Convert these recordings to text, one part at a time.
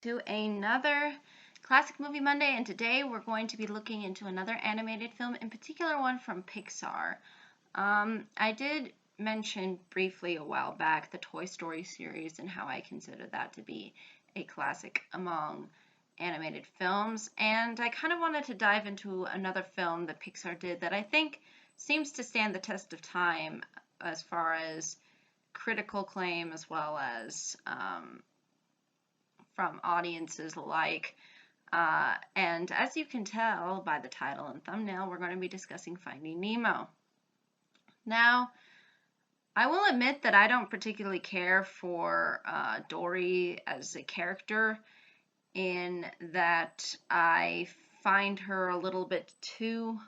to another Classic Movie Monday, and today we're going to be looking into another animated film, in particular one from Pixar. I did mention briefly a while back the Toy Story series and how I consider that to be a classic among animated films, and I kind of wanted to dive into another film that Pixar did that I think seems to stand the test of time as far as critical acclaim as well as from audiences alike. And as you can tell by the title and thumbnail, we're going to be discussing Finding Nemo. Now, I will admit that I don't particularly care for Dory as a character, in that I find her a little bit too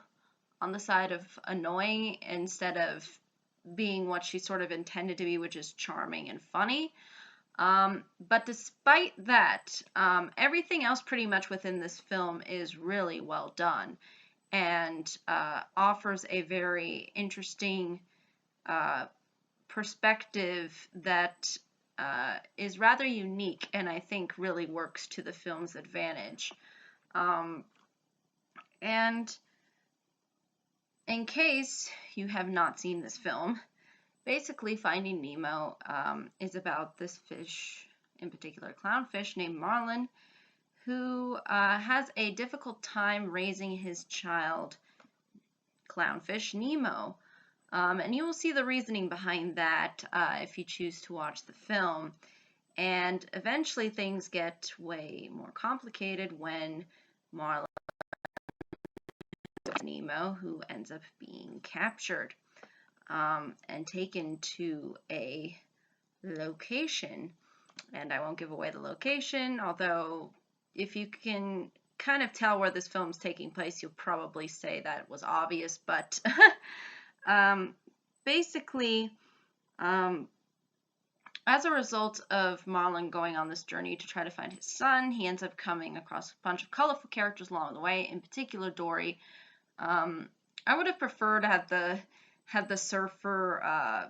on the side of annoying instead of being what she sort of intended to be, which is charming and funny. But despite that, everything else pretty much within this film is really well done and offers a very interesting perspective that is rather unique and I think really works to the film's advantage. And in case you have not seen this film, basically, Finding Nemo is about this fish, in particular clownfish, named Marlin, who has a difficult time raising his child, clownfish Nemo. And you will see the reasoning behind that if you choose to watch the film. And eventually things get way more complicated when Marlin Nemo, who ends up being captured. And taken to a location, and I won't give away the location, although if you can kind of tell where this film's taking place, you'll probably say that was obvious, but basically, as a result of Marlin going on this journey to try to find his son, he ends up coming across a bunch of colorful characters along the way, in particular Dory. I would have preferred to have the surfer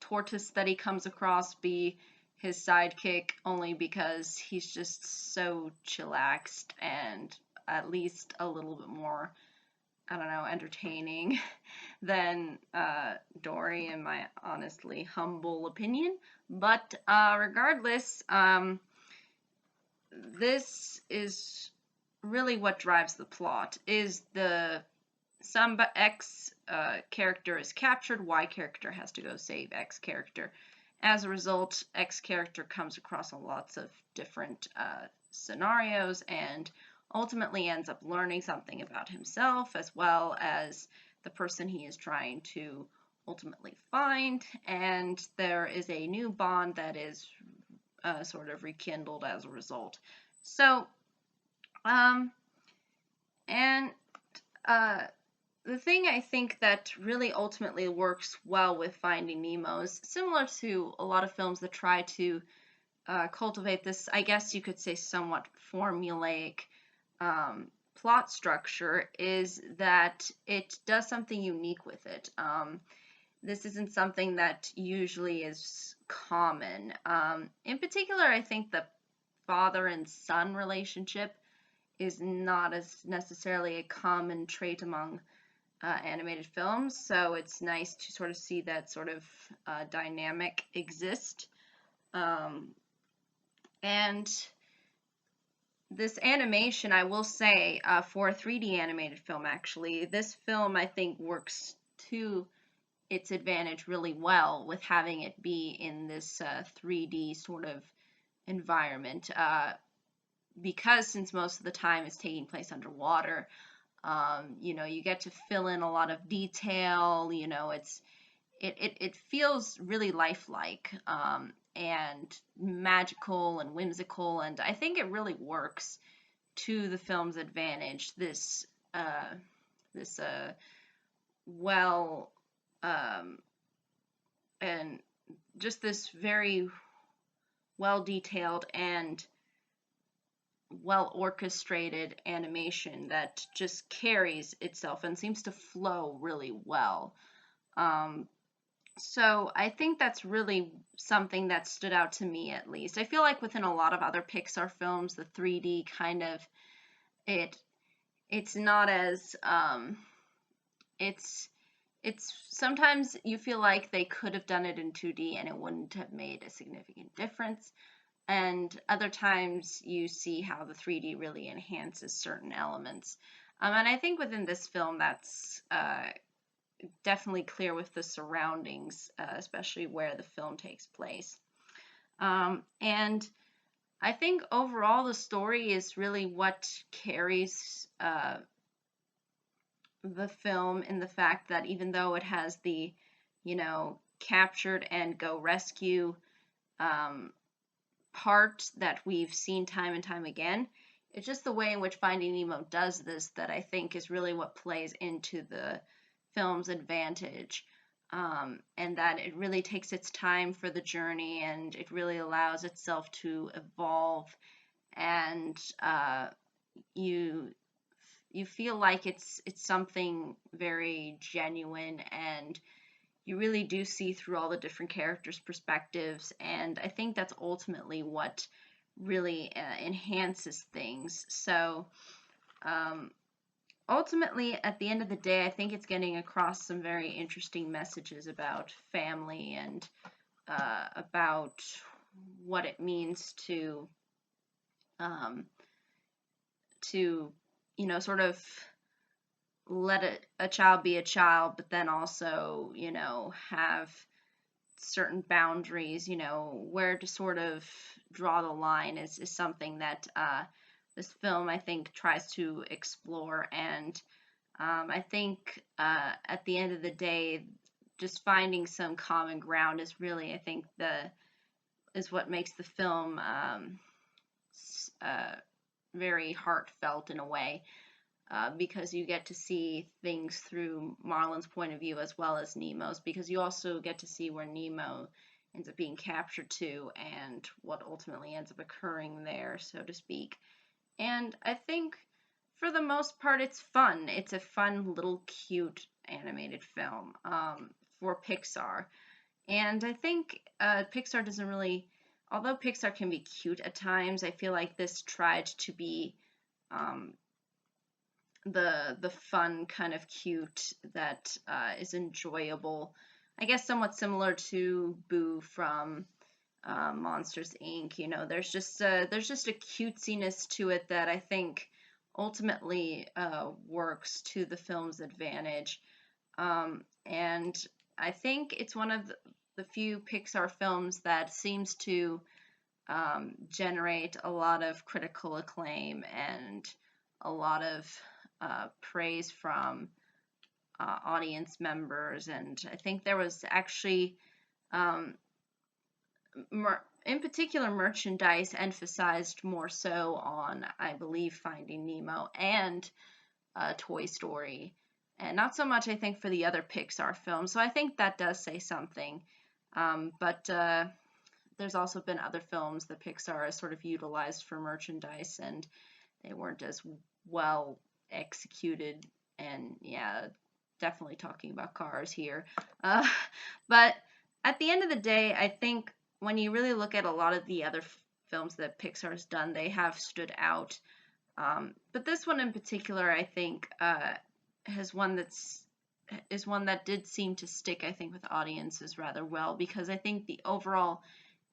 tortoise that he comes across be his sidekick, only because he's just so chillaxed and at least a little bit more, I don't know, entertaining than Dory, in my honestly humble opinion. But regardless, this is really what drives the plot, is X character is captured, Y character has to go save X character. As a result, X character comes across lots of different scenarios and ultimately ends up learning something about himself as well as the person he is trying to ultimately find, and there is a new bond that is sort of rekindled as a result. So, the thing I think that really ultimately works well with Finding Nemo is similar to a lot of films that try to cultivate this, I guess you could say, somewhat formulaic plot structure, is that it does something unique with it. This isn't something that usually is common. In particular, I think the father and son relationship is not as necessarily a common trait among animated films, so it's nice to sort of see that sort of dynamic exist. And this animation, I will say, for a 3D animated film, actually, this film I think works to its advantage really well with having it be in this 3D sort of environment, because since most of the time it's taking place underwater, you get to fill in a lot of detail. It feels really lifelike and magical and whimsical, and I think it really works to the film's advantage. This well and just this very well detailed and well orchestrated animation that just carries itself and seems to flow really well. So I think that's really something that stood out to me, at least. I feel like within a lot of other Pixar films, the 3D kind of it it's not as it's it's sometimes you feel like they could have done it in 2D and it wouldn't have made a significant difference. And other times you see how the 3D really enhances certain elements. And I think within this film, that's definitely clear with the surroundings, especially where the film takes place. And I think overall the story is really what carries the film, in the fact that even though it has the, captured and go rescue um, part that we've seen time and time again, it's just the way in which Finding Nemo does this that I think is really what plays into the film's advantage. And that it really takes its time for the journey, and it really allows itself to evolve, and you you feel like it's something very genuine, and you really do see through all the different characters' perspectives, and I think that's ultimately what really enhances things. So ultimately, at the end of the day, I think it's getting across some very interesting messages about family, and about what it means um, to sort of let a child be a child, but then also, have certain boundaries, where to sort of draw the line is something that this film, I think, tries to explore. And I think at the end of the day, just finding some common ground is really, I think, is what makes the film uh, very heartfelt in a way. Because you get to see things through Marlin's point of view as well as Nemo's, because you also get to see where Nemo ends up being captured to and what ultimately ends up occurring there, so to speak. And I think for the most part it's fun. It's a fun little cute animated film for Pixar. And I think Pixar doesn't really, although Pixar can be cute at times, I feel like this tried to be um, the fun kind of cute that is enjoyable. I guess somewhat similar to Boo from Monsters Inc. There's just a cutesiness to it that I think ultimately works to the film's advantage. And I think it's one of the few Pixar films that seems to generate a lot of critical acclaim and a lot of praise from audience members. And I think there was actually, um, in particular, merchandise emphasized more so on, I believe, Finding Nemo and Toy Story, and not so much, I think, for the other Pixar films. So I think that does say something. But there's also been other films that Pixar has sort of utilized for merchandise, and they weren't as well executed. And yeah, definitely talking about Cars here. Uh, but at the end of the day, I think when you really look at a lot of the other films that Pixar has done, they have stood out. But this one in particular, I think, has one that's is one that did seem to stick, I think, with audiences rather well, because I think the overall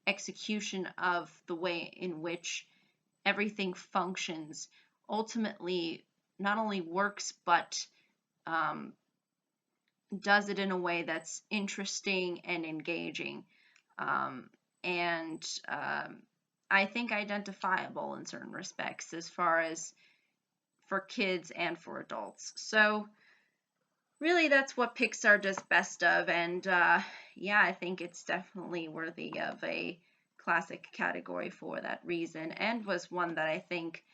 execution of the way in which everything functions ultimately not only works, but um, does it in a way that's interesting and engaging, um, and I think identifiable in certain respects, as far as for kids and for adults. So really, that's what Pixar does best of, and yeah, I think it's definitely worthy of a classic category for that reason, and was one that I think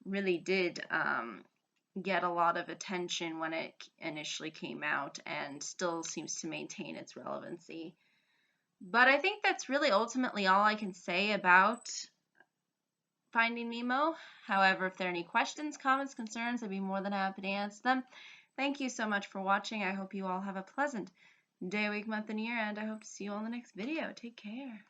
really did get a lot of attention when it initially came out, and still seems to maintain its relevancy. But I think that's really ultimately all I can say about Finding Nemo. However, if there are any questions, comments, concerns, I'd be more than happy to answer them. Thank you so much for watching. I hope you all have a pleasant day, week, month, and year, and I hope to see you on the next video. Take care.